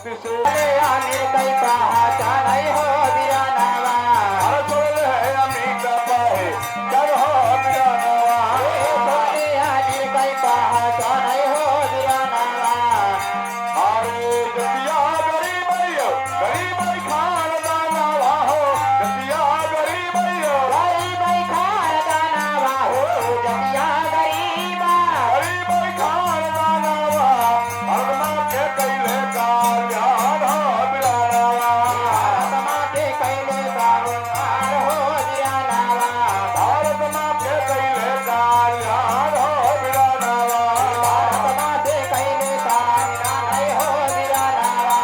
भक्ति से आमिर कई पहचान हो बिरानावा हर छोड़े है अमीर पाए जब हो बिरानावा सोने आमिर कई पहचान हो बिरानावा अरे जतिया गरीब खान दानावा हो जतिया गरीब खान दानावा हो जतिया गरीबा खान दानावा अरमा के कैले का ध्यान हो बिरानावा आत्मा के कैले कारोबार हो बिरानावा भारत माँ के कैले का ध्यान हो बिरानावा आत्मा से कैले कारोबार हो बिरानावा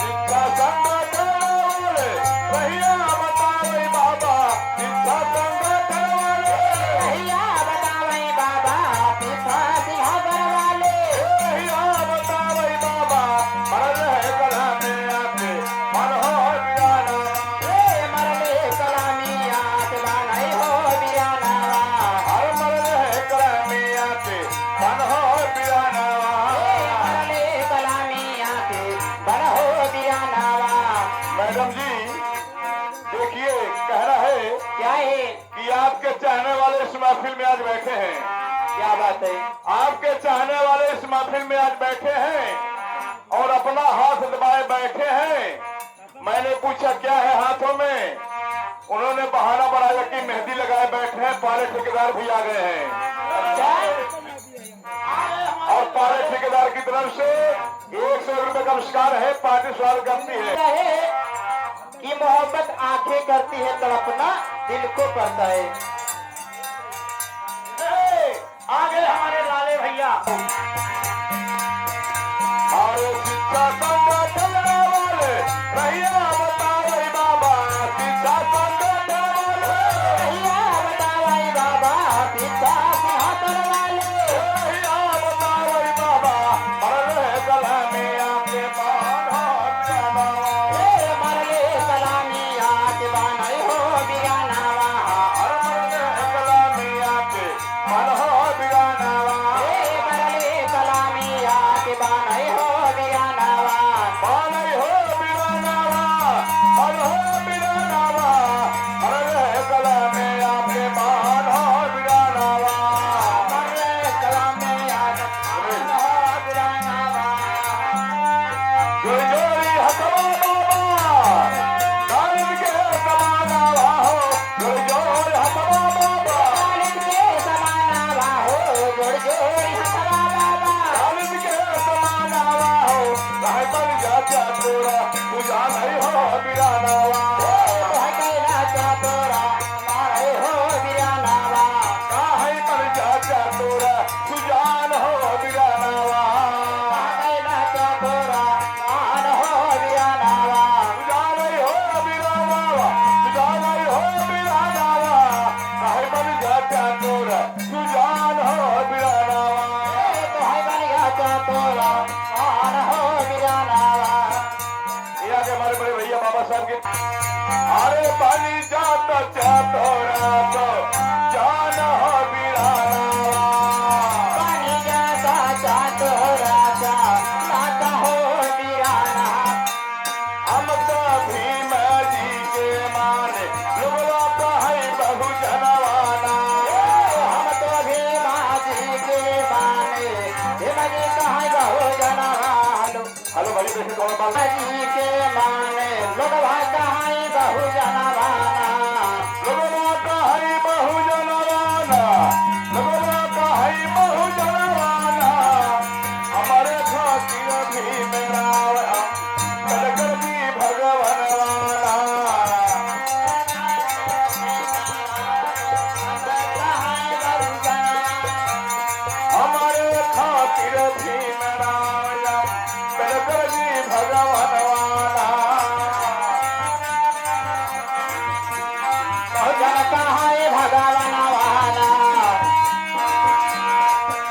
शिक्षा संगठन वाले भैया बतावे बाबा शिक्षा संगठन वाले भैया बतावे बाबा पिता सिंह वाले भैया बतावे बाबा मर है कला में आके मन हो बिरानावा मरले कलामियात बनाई हो बिरानावा हर मर है कला में आके मन हो बिरानावा मरले कलामियात बन हो बिरानावा मैडम जी देखिए कहना है क्या है कि आपके चाहने वाले इस महफिल में आज बैठे हैं क्या बात है आपके चाहने वाले इस महफिल में आज बैठे हैं और अपना हाथ दबाए बैठे हैं मैंने पूछा क्या है हाथों में उन्होंने बहाना बनाया कि मेहंदी लगाए बैठे हैं पाले ठेकेदार भी आ गए हैं और पाले ठेकेदार की तरफ से 100 रुपए का पुरस्कार है पार्टी स्वागत करती है है कि मोहब्बत आंखें करती है तड़पना दिल को पड़ता है आगे हमारे लाले भैया और शिक्षा संगठन वाले भैया बतावे बाबा शिक्षा संगठन वाले भैया बतावाई बाबा पिता सिंहासन वाले भैया बतावे बाबा अरे कला में आपके पान मरले कलामी आके बनाई हो बिरानावा कला में आपके मन हो बिगानावा मरले कलामी आके बनाई हो बिरानावा पान हो बिगानावा मन हो बिगानावा अरे कला में आपके पान हो बिगानावा मरले कलामी आके बनाई हो बिरानावा जोरी हथवा बाबा नारियल के समानावा हो जोरी हथवा बाबा कालिद के समानावा हो जोड़ जोड़ी हथवा बाबा नारियल के समानावा हो कहे पर जाता तोरा तुझा नहीं हो बिरानावा कैला तोरा मारे हो बिरानावा कहे पर जाता तोरा तुझान हो बिरानावा कैला तोरा मान हो बिरानावा तुझा नहीं हो बिरानावा तुझा नहीं हो बिरानावा कहे पर जाता तोरा तुझान हो बिरानावा तो है बनिया तोरा मान हो बिरानावा ये आगे हमारे बड़े भैया बाबा साहब के अरे पानी जाता चातोरा तो जान हो बिरानावा पानी जाता तोरा का लाता हो बिराना हम तो भीम जी के माने लोगों का है बहु जनवाना हम तो भी माजी के माने हिमजी कहाँ बहु जनालो हेलो भाई देखिए कौन बात माजी के माने लोग भाषा बहु जनावाना लोगों का है बहु जनवाना लोगों का है बहु जनवाना हमारे खातिर भी मेरा कलकर भी भगवान वाला हमारे खातिर भी मेरा कलकर भी भगवान वाला भगवान वाला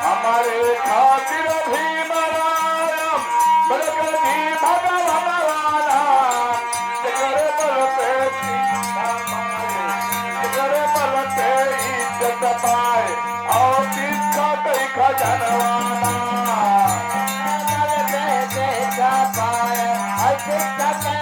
हमारे खातिर भी मरायम कलकर भी भगवान वाला जगरे पर पे जगरे पर पे इज्जत पाए और किसका कई खजनवाना पाए आंखें क्या